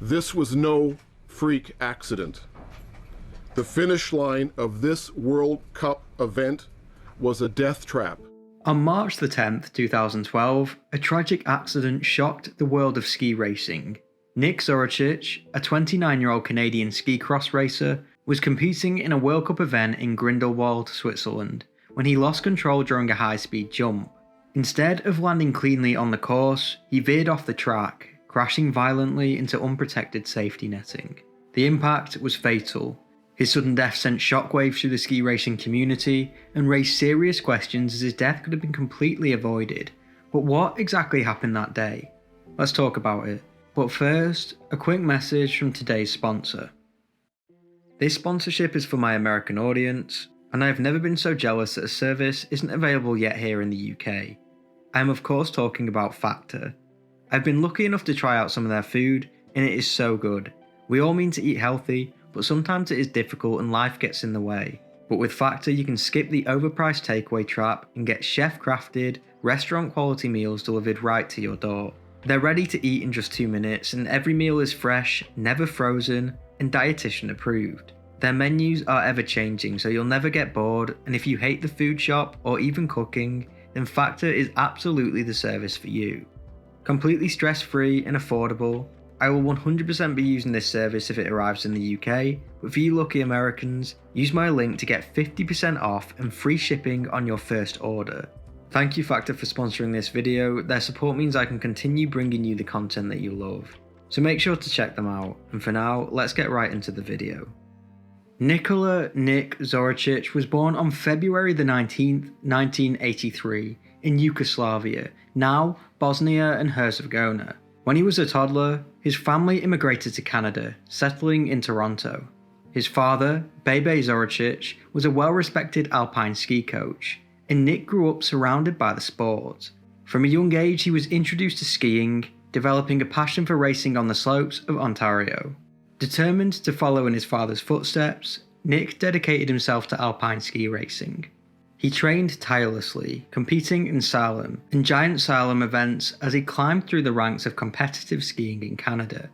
This was no freak accident. The finish line of this World Cup event was a death trap. On March the 10th, 2012, a tragic accident shocked the world of ski racing. Nik Zoricic, a 29-year-old Canadian ski cross racer, was competing in a World Cup event in Grindelwald, Switzerland, when he lost control during a high-speed jump. Instead of landing cleanly on the course, he veered off the track, crashing violently into unprotected safety netting. The impact was fatal. His sudden death sent shockwaves through the ski racing community and raised serious questions as his death could have been completely avoided. But what exactly happened that day? Let's talk about it. But first, a quick message from today's sponsor. This sponsorship is for my American audience, and I have never been so jealous that a service isn't available yet here in the UK. I am of course talking about Factor. I've been lucky enough to try out some of their food, and it is so good. We all mean to eat healthy, but sometimes it is difficult and life gets in the way. But with Factor you can skip the overpriced takeaway trap and get chef-crafted, restaurant-quality meals delivered right to your door. They're ready to eat in just 2 minutes, and every meal is fresh, never frozen, and dietitian approved. Their menus are ever changing, so you'll never get bored, and if you hate the food shop or even cooking, then Factor is absolutely the service for you. Completely stress-free and affordable, I will 100% be using this service if it arrives in the UK, but for you lucky Americans, use my link to get 50% off and free shipping on your first order. Thank you Factor for sponsoring this video. Their support means I can continue bringing you the content that you love. So make sure to check them out, and for now, let's get right into the video. Nik Zoricic was born on February the 19th, 1983 in Yugoslavia, now Bosnia and Herzegovina. When he was a toddler, his family immigrated to Canada, settling in Toronto. His father, Bebe Zoricic, was a well-respected alpine ski coach, and Nik grew up surrounded by the sport. From a young age he was introduced to skiing, developing a passion for racing on the slopes of Ontario. Determined to follow in his father's footsteps, Nik dedicated himself to alpine ski racing. He trained tirelessly, competing in slalom and giant slalom events as he climbed through the ranks of competitive skiing in Canada.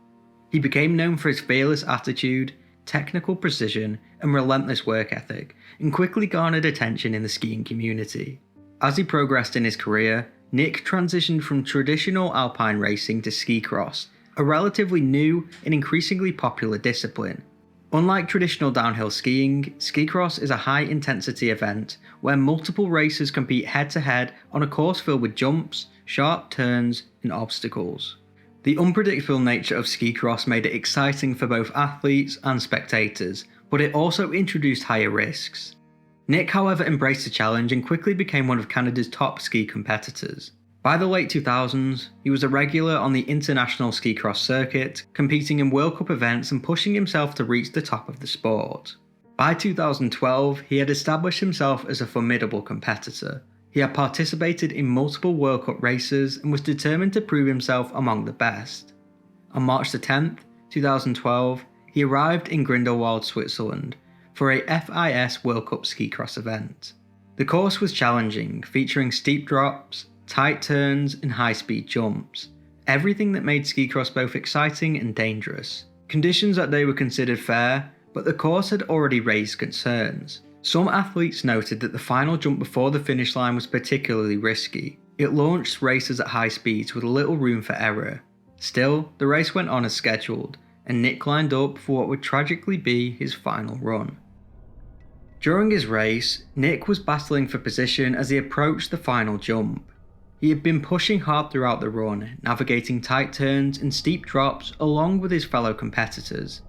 He became known for his fearless attitude, technical precision, and relentless work ethic, and quickly garnered attention in the skiing community. As he progressed in his career, Nik transitioned from traditional alpine racing to ski cross, a relatively new and increasingly popular discipline. Unlike traditional downhill skiing, ski cross is a high-intensity event where multiple racers compete head-to-head on a course filled with jumps, sharp turns, and obstacles. The unpredictable nature of ski cross made it exciting for both athletes and spectators, but it also introduced higher risks. Nik, however, embraced the challenge and quickly became one of Canada's top ski competitors. By the late 2000s, he was a regular on the international ski cross circuit, competing in World Cup events and pushing himself to reach the top of the sport. By 2012, he had established himself as a formidable competitor. He had participated in multiple World Cup races and was determined to prove himself among the best. On March the 10th, 2012, he arrived in Grindelwald, Switzerland, for a FIS World Cup ski cross event. The course was challenging, featuring steep drops, tight turns, and high-speed jumps. Everything that made ski cross both exciting and dangerous. Conditions that day were considered fair, but the course had already raised concerns. Some athletes noted that the final jump before the finish line was particularly risky. It launched racers at high speeds with little room for error. Still, the race went on as scheduled, and Nik lined up for what would tragically be his final run. During his race, Nik was battling for position as he approached the final jump. He had been pushing hard throughout the run, navigating tight turns and steep drops along with his fellow competitors.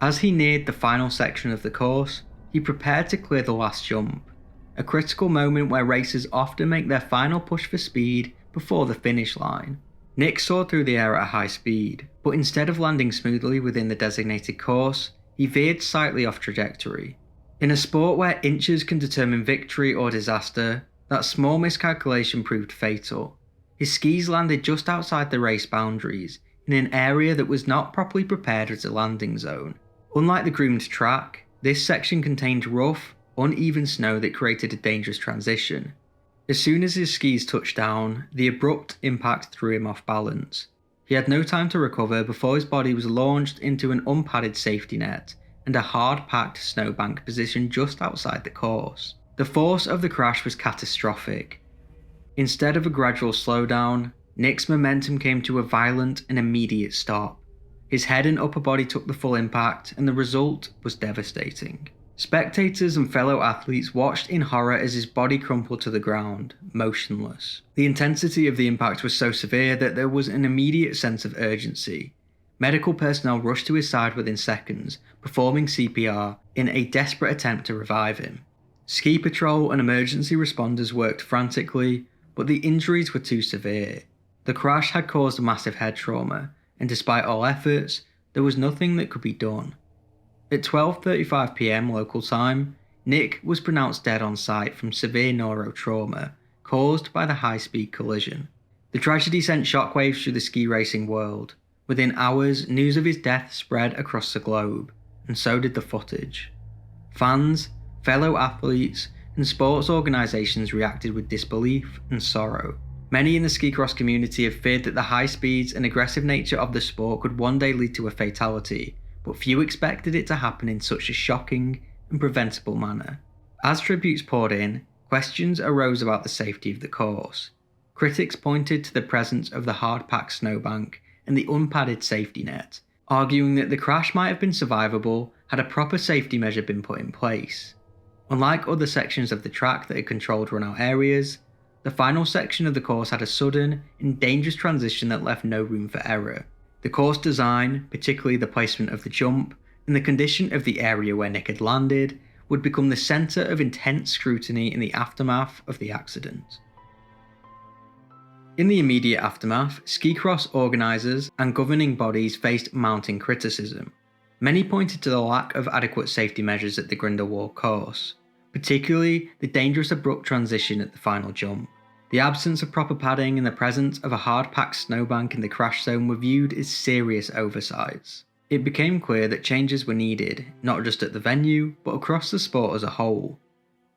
As he neared the final section of the course, he prepared to clear the last jump, a critical moment where racers often make their final push for speed before the finish line. Nik soared through the air at a high speed, but instead of landing smoothly within the designated course, he veered slightly off trajectory. In a sport where inches can determine victory or disaster, that small miscalculation proved fatal. His skis landed just outside the race boundaries, in an area that was not properly prepared as a landing zone. Unlike the groomed track, this section contained rough, uneven snow that created a dangerous transition. As soon as his skis touched down, the abrupt impact threw him off balance. He had no time to recover before his body was launched into an unpadded safety net and a hard-packed snowbank positioned just outside the course. The force of the crash was catastrophic. Instead of a gradual slowdown, Nik's momentum came to a violent and immediate stop. His head and upper body took the full impact, and the result was devastating. Spectators and fellow athletes watched in horror as his body crumpled to the ground, motionless. The intensity of the impact was so severe that there was an immediate sense of urgency. Medical personnel rushed to his side within seconds, performing CPR in a desperate attempt to revive him. Ski patrol and emergency responders worked frantically, but the injuries were too severe. The crash had caused a massive head trauma, and despite all efforts, there was nothing that could be done. At 12:35 PM local time, Nik was pronounced dead on site from severe neurotrauma caused by the high-speed collision. The tragedy sent shockwaves through the ski racing world. Within hours, news of his death spread across the globe, and so did the footage. Fans, fellow athletes, and sports organisations reacted with disbelief and sorrow. Many in the ski cross community have feared that the high speeds and aggressive nature of the sport could one day lead to a fatality, but few expected it to happen in such a shocking and preventable manner. As tributes poured in, questions arose about the safety of the course. Critics pointed to the presence of the hard-packed snowbank and the unpadded safety net, arguing that the crash might have been survivable had a proper safety measure been put in place. Unlike other sections of the track that had controlled run-out areas, the final section of the course had a sudden and dangerous transition that left no room for error. The course design, particularly the placement of the jump, and the condition of the area where Nik had landed, would become the centre of intense scrutiny in the aftermath of the accident. In the immediate aftermath, ski cross organisers and governing bodies faced mounting criticism. Many pointed to the lack of adequate safety measures at the Grindelwald course, particularly the dangerous abrupt transition at the final jump. The absence of proper padding and the presence of a hard-packed snowbank in the crash zone were viewed as serious oversights. It became clear that changes were needed, not just at the venue, but across the sport as a whole.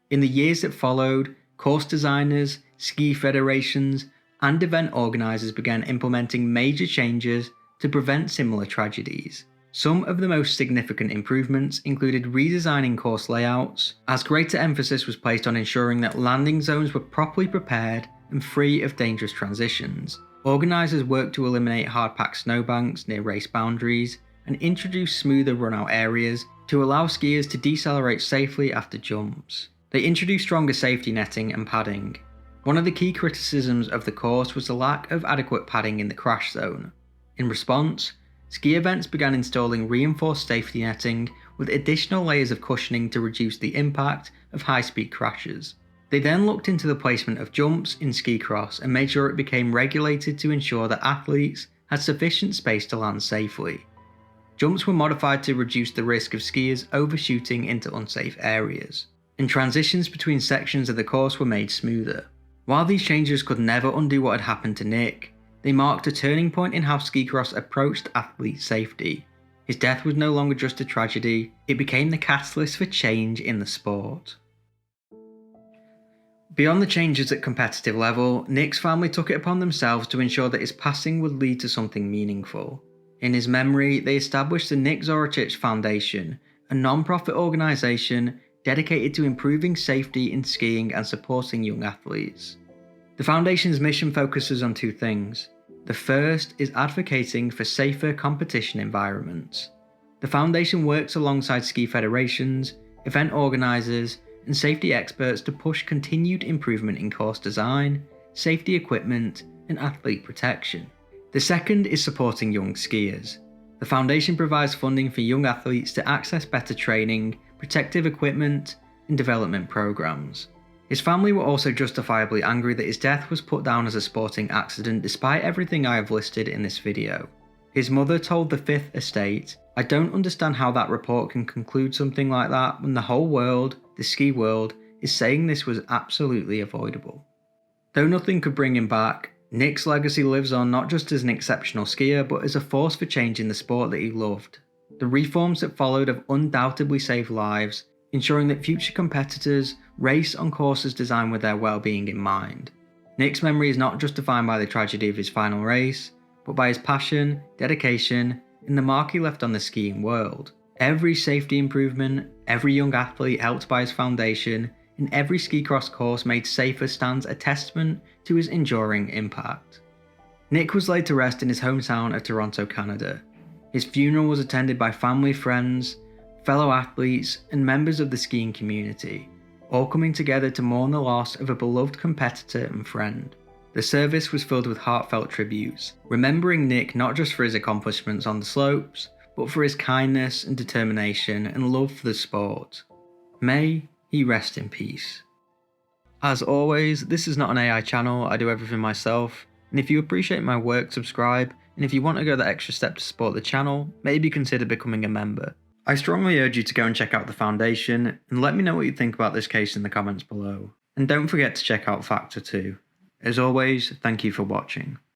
In the years that followed, course designers, ski federations, and event organisers began implementing major changes to prevent similar tragedies. Some of the most significant improvements included redesigning course layouts, as greater emphasis was placed on ensuring that landing zones were properly prepared and free of dangerous transitions. Organisers worked to eliminate hard-packed snowbanks near race boundaries and introduce smoother run-out areas to allow skiers to decelerate safely after jumps. They introduced stronger safety netting and padding. One of the key criticisms of the course was the lack of adequate padding in the crash zone. In response, ski events began installing reinforced safety netting with additional layers of cushioning to reduce the impact of high-speed crashes. They then looked into the placement of jumps in ski cross and made sure it became regulated to ensure that athletes had sufficient space to land safely. Jumps were modified to reduce the risk of skiers overshooting into unsafe areas, and transitions between sections of the course were made smoother. While these changes could never undo what had happened to Nik, they marked a turning point in how ski cross approached athlete safety. His death was no longer just a tragedy, it became the catalyst for change in the sport. Beyond the changes at competitive level, Nik's family took it upon themselves to ensure that his passing would lead to something meaningful. In his memory, they established the Nik Zoricic Foundation, a non-profit organisation dedicated to improving safety in skiing and supporting young athletes. The foundation's mission focuses on two things. The first is advocating for safer competition environments. The foundation works alongside ski federations, event organisers, and safety experts to push continued improvement in course design, safety equipment, and athlete protection. The second is supporting young skiers. The foundation provides funding for young athletes to access better training, protective equipment, and development programs. His family were also justifiably angry that his death was put down as a sporting accident despite everything I have listed in this video. His mother told the Fifth Estate, "I don't understand how that report can conclude something like that when the whole world, the ski world, is saying this was absolutely avoidable." Though nothing could bring him back, Nik's legacy lives on not just as an exceptional skier but as a force for change in the sport that he loved. The reforms that followed have undoubtedly saved lives, ensuring that future competitors race on courses designed with their well-being in mind. Nik's memory is not just defined by the tragedy of his final race, but but by his passion, dedication, and the mark he left on the skiing world. Every safety improvement, every young athlete helped by his foundation, and every ski cross course made safer stands a testament to his enduring impact. Nik was laid to rest in his hometown of Toronto, Canada. His funeral was attended by family, friends, fellow athletes, and members of the skiing community, all coming together to mourn the loss of a beloved competitor and friend. The service was filled with heartfelt tributes, remembering Nik not just for his accomplishments on the slopes, but for his kindness and determination and love for the sport. May he rest in peace. As always, this is not an AI channel, I do everything myself, and if you appreciate my work, subscribe, and if you want to go the extra step to support the channel, maybe consider becoming a member. I strongly urge you to go and check out the foundation, and let me know what you think about this case in the comments below. And don't forget to check out Factor 2. As always, thank you for watching.